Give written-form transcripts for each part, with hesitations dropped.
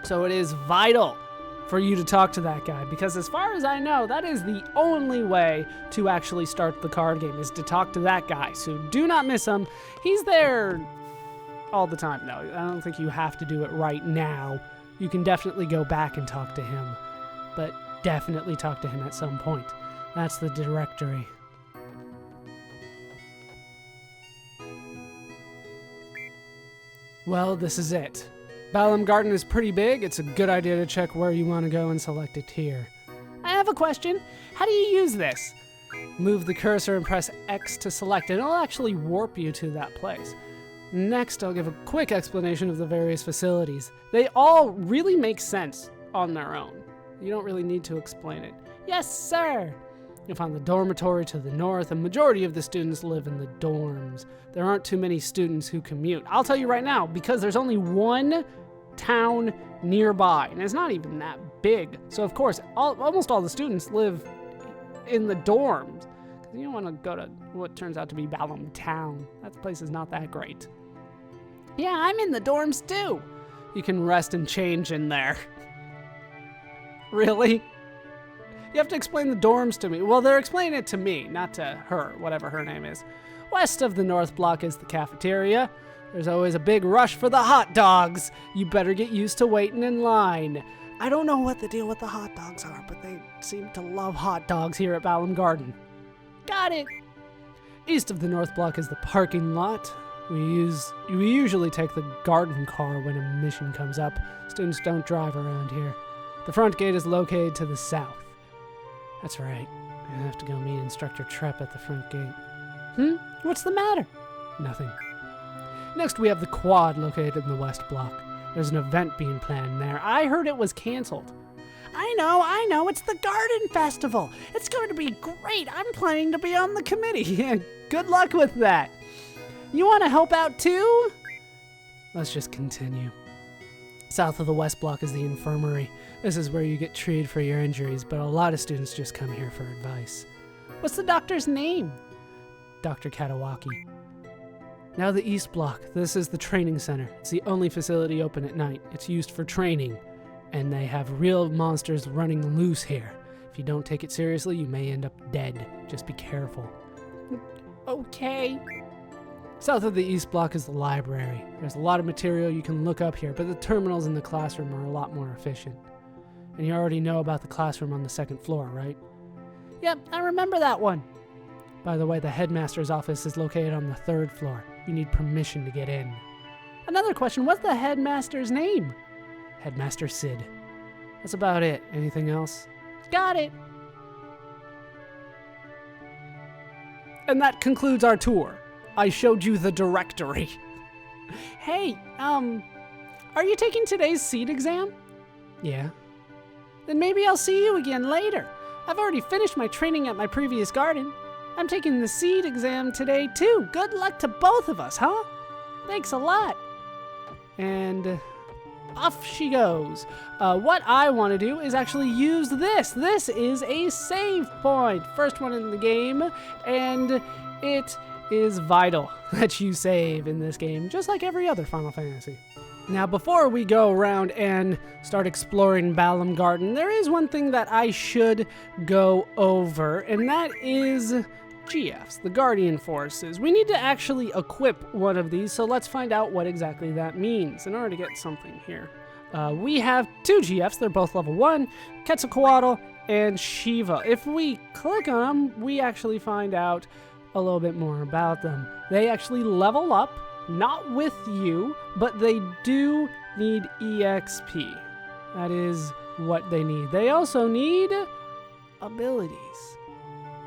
So it is vital for you to talk to that guy, because as far as I know, that is the only way to actually start the card game, is to talk to that guy. So do not miss him. He's there all the time. No, I don't think you have to do it right now. You can definitely go back and talk to him, but definitely talk to him at some point. That's the directory. Well, this is it. Balam Garden is pretty big. It's a good idea to check where you want to go and select a tier. I have a question. How do you use this? Move the cursor and press X to select, and it'll actually warp you to that place. Next, I'll give a quick explanation of the various facilities. They all really make sense on their own. You don't really need to explain it. Yes, sir! You'll find the dormitory to the north. A majority of the students live in the dorms. There aren't too many students who commute. I'll tell you right now, because there's only one town nearby, and it's not even that big. So of course, almost all the students live in the dorms. You don't want to go to what turns out to be Balam Town. That place is not that great. Yeah, I'm in the dorms too. You can rest and change in there. Really? You have to explain the dorms to me. Well, they're explaining it to me, not to her, whatever her name is. West of the North Block is the cafeteria. There's always a big rush for the hot dogs. You better get used to waiting in line. I don't know what the deal with the hot dogs are, but they seem to love hot dogs here at Balam Garden. Got it. East of the North Block is the parking lot. We usually take the garden car when a mission comes up. Students don't drive around here. The front gate is located to the south. That's right. I have to go meet Instructor Trepp at the front gate. What's the matter? Nothing. Next, we have the quad located in the west block. There's an event being planned there. I heard it was canceled. I know. It's the garden festival. It's going to be great. I'm planning to be on the committee. Good luck with that. You want to help out too? Let's just continue. South of the west block is the infirmary. This is where you get treated for your injuries, but a lot of students just come here for advice. What's the doctor's name? Dr. Katawaki. Now the east block. This is the training center. It's the only facility open at night. It's used for training, and they have real monsters running loose here. If you don't take it seriously, you may end up dead. Just be careful. Okay. South of the east block is the library. There's a lot of material you can look up here, but the terminals in the classroom are a lot more efficient. And you already know about the classroom on the second floor, right? Yep, I remember that one. By the way, the headmaster's office is located on the third floor. You need permission to get in. Another question, what's the headmaster's name? Headmaster Sid. That's about it. Anything else? Got it. And that concludes our tour. I showed you the directory. Hey, are you taking today's seed exam? Yeah. Then maybe I'll see you again later. I've already finished my training at my previous garden. I'm taking the seed exam today too. Good luck to both of us, huh? Thanks a lot. And off she goes. What I want to do is actually use this. This is a save point. First one in the game, and it is vital that you save in this game, just like every other Final Fantasy. Now, before we go around and start exploring Balam Garden, there is one thing that I should go over, and that is GFs, the Guardian Forces. We need to actually equip one of these, so let's find out what exactly that means in order to get something here. We have two GFs, they're both level 1, Quetzalcoatl and Shiva. If we click on them, we actually find out a little bit more about them. They actually level up, not with you, but they do need EXP. That is what they need. They also need abilities.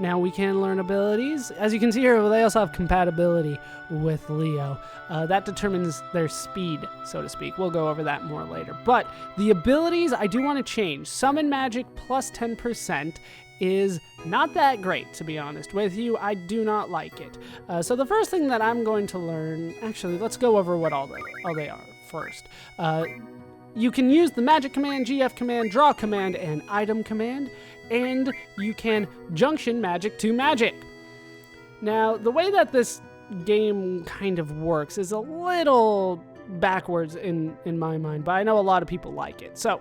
Now we can learn abilities. As you can see here, they also have compatibility with Leo. That determines their speed, so to speak. We'll go over that more later. But the abilities I do want to change. Summon Magic plus 10% is not that great, to be honest with you. I do not like it. So the first thing that I'm going to learn, actually, let's go over what all they are first. You can use the Magic Command, GF Command, Draw Command, and Item Command, and you can junction magic to magic. Now, the way that this game kind of works is a little backwards in my mind, but I know a lot of people like it. So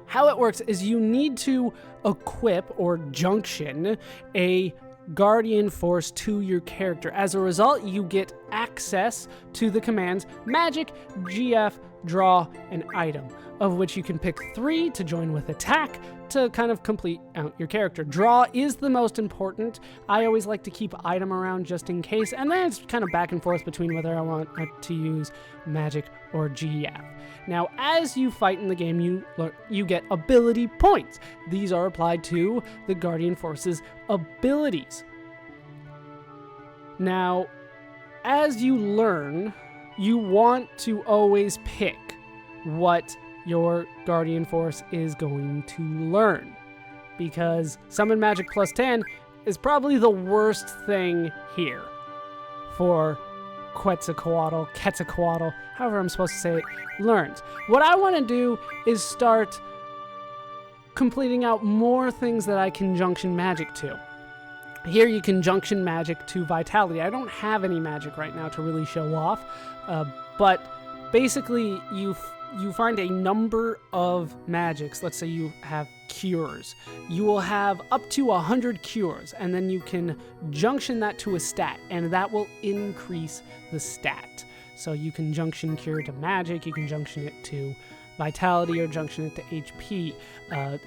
how it works is you need to equip or junction a guardian force to your character. As a result, you get access to the commands magic, GF, draw, and item, of which you can pick 3 to join with attack to kind of complete out your character. Draw is the most important. I always like to keep item around just in case, and then it's kind of back and forth between whether I want to use magic or GF. Now, as you fight in the game, you get ability points. These are applied to the Guardian Force's abilities. Now, as you learn, you want to always pick what your Guardian Force is going to learn, because Summon Magic plus 10 is probably the worst thing here for Quetzalcoatl, however I'm supposed to say it, learns. What I want to do is start completing out more things that I can junction magic to. Here you can junction magic to vitality. I don't have any magic right now to really show off, but basically you find a number of magics. Let's say you have cures. You will have up to 100 cures, and then you can junction that to a stat, and that will increase the stat. So you can junction cure to magic, you can junction it to vitality, or junction it to HP.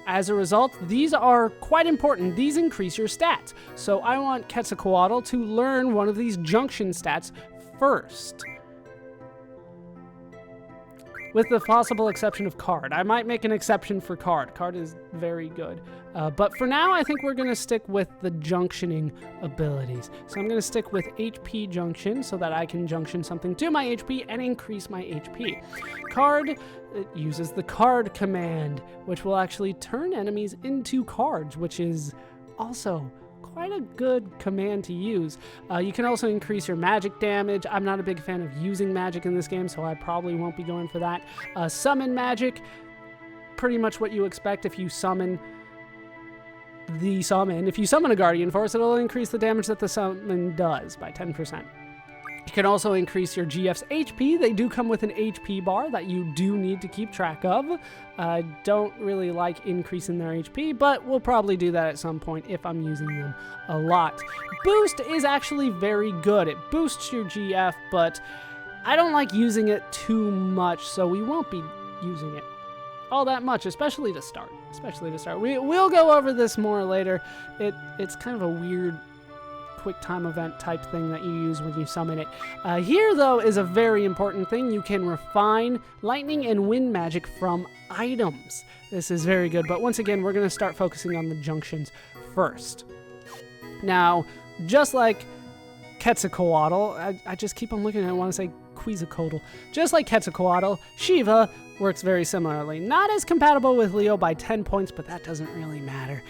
As a result, these are quite important. These increase your stats. So I want Quetzalcoatl to learn one of these junction stats first, with the possible exception of Card. I might make an exception for Card. Card is very good. But for now, I think we're going to stick with the junctioning abilities. So I'm going to stick with HP junction so that I can junction something to my HP and increase my HP. Card uses the card command, which will actually turn enemies into cards, which is also quite a good command to use. You can also increase your magic damage. I'm not a big fan of using magic in this game, so I probably won't be going for that. Summon magic, pretty much what you expect if you summon If you summon a Guardian Force, it'll increase the damage that the summon does by 10%. You can also increase your GF's HP. They do come with an HP bar that you do need to keep track of. I don't really like increasing their HP, but we'll probably do that at some point if I'm using them a lot. Boost is actually very good. It boosts your GF, but I don't like using it too much, so we won't be using it all that much, especially to start. We'll go over this more later. It's kind of a weird quick time event type thing that you use when you summon it. Here, though, is a very important thing. You can refine lightning and wind magic from items. This is very good, but once again, we're going to start focusing on the junctions first. Now, just like Quetzalcoatl, I just keep on looking at it, I want to say Quetzalcoatl. Just like Quetzalcoatl, Shiva works very similarly. Not as compatible with Leo by 10 points, but that doesn't really matter.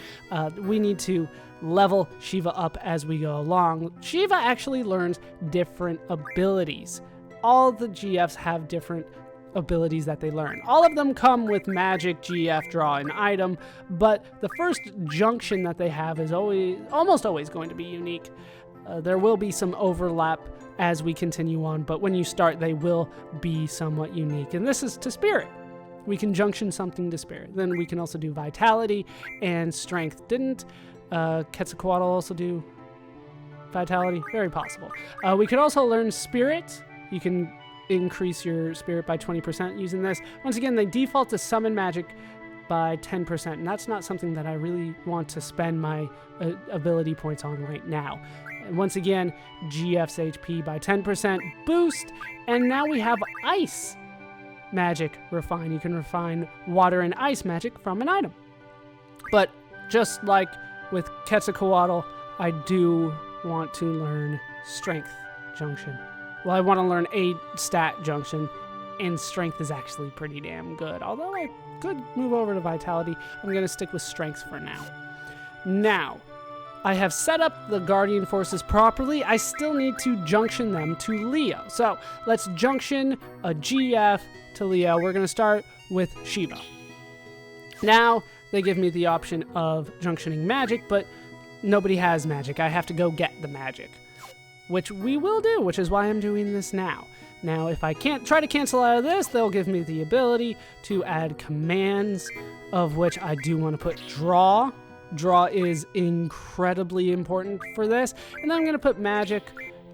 We need to level Shiva up as we go along. Shiva actually learns different abilities. All the GFs have different abilities that they learn. All of them come with magic, GF, draw, and item, but the first junction that they have is almost always going to be unique. There will be some overlap as we continue on, but when you start, they will be somewhat unique. And this is to Spirit. We can junction something to Spirit. Then we can also do Vitality and Strength. Didn't Quetzalcoatl also do Vitality? Very possible. We could also learn Spirit. You can increase your Spirit by 20% using this. Once again, they default to Summon Magic by 10%, and that's not something that I really want to spend my ability points on right now. And once again, GF's HP by 10% boost, and now we have Ice Magic Refine. You can refine water and ice magic from an item. But just like with Quetzalcoatl, I do want to learn Strength Junction. Well, I want to learn a stat junction, and Strength is actually pretty damn good. Although I could move over to Vitality, I'm going to stick with Strength for now. Now, I have set up the Guardian Forces properly. I still need to junction them to Leo. So let's junction a GF to Leo. We're going to start with Shiva. Now, they give me the option of junctioning magic, but nobody has magic. I have to go get the magic, which we will do, which is why I'm doing this now. Now, if I can't try to cancel out of this, they'll give me the ability to add commands, of which I do want to put draw. Draw is incredibly important for this. And then I'm going to put magic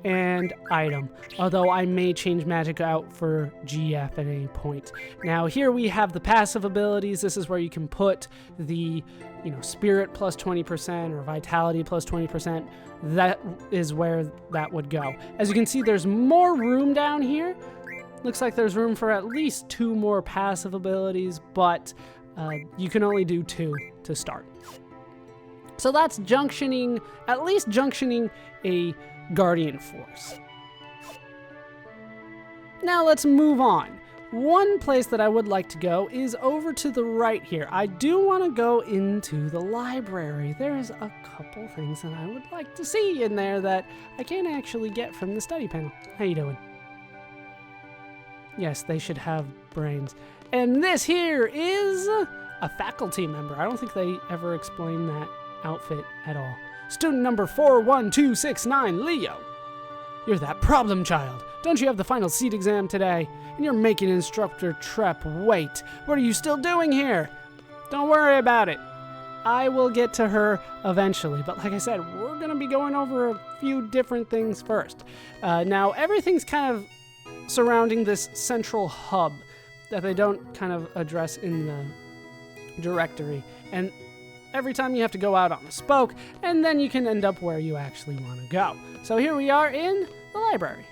and item, although I may change magic out for GF at any point. Now here we have the passive abilities. This is where you can put the, spirit plus 20% or vitality plus 20%. That is where that would go. As you can see, there's more room down here. Looks like there's room for at least 2 more passive abilities, but you can only do 2 to start. So that's junctioning, at least junctioning a Guardian Force. Now let's move on. One place that I would like to go is over to the right here. I do want to go into the library. There's a couple things that I would like to see in there that I can't actually get from the study panel. How you doing? Yes, they should have brains. And this here is a faculty member. I don't think they ever explained that outfit at all. Student number 41269, Leo. You're that problem child. Don't you have the final seat exam today? And you're making instructor Trep wait. What are you still doing here? Don't worry about it. I will get to her eventually. But like I said, we're going to be going over a few different things first. Now, everything's kind of surrounding this central hub that they don't kind of address in the directory. And every time you have to go out on a spoke, and then you can end up where you actually want to go. So here we are in the library.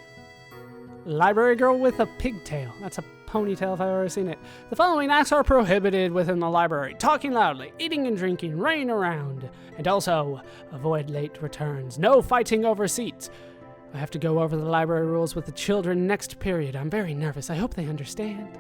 Library girl with a pigtail. That's a ponytail if I've ever seen it. The following acts are prohibited within the library. Talking loudly, eating and drinking, running around, and also avoid late returns. No fighting over seats. I have to go over the library rules with the children next period. I'm very nervous. I hope they understand.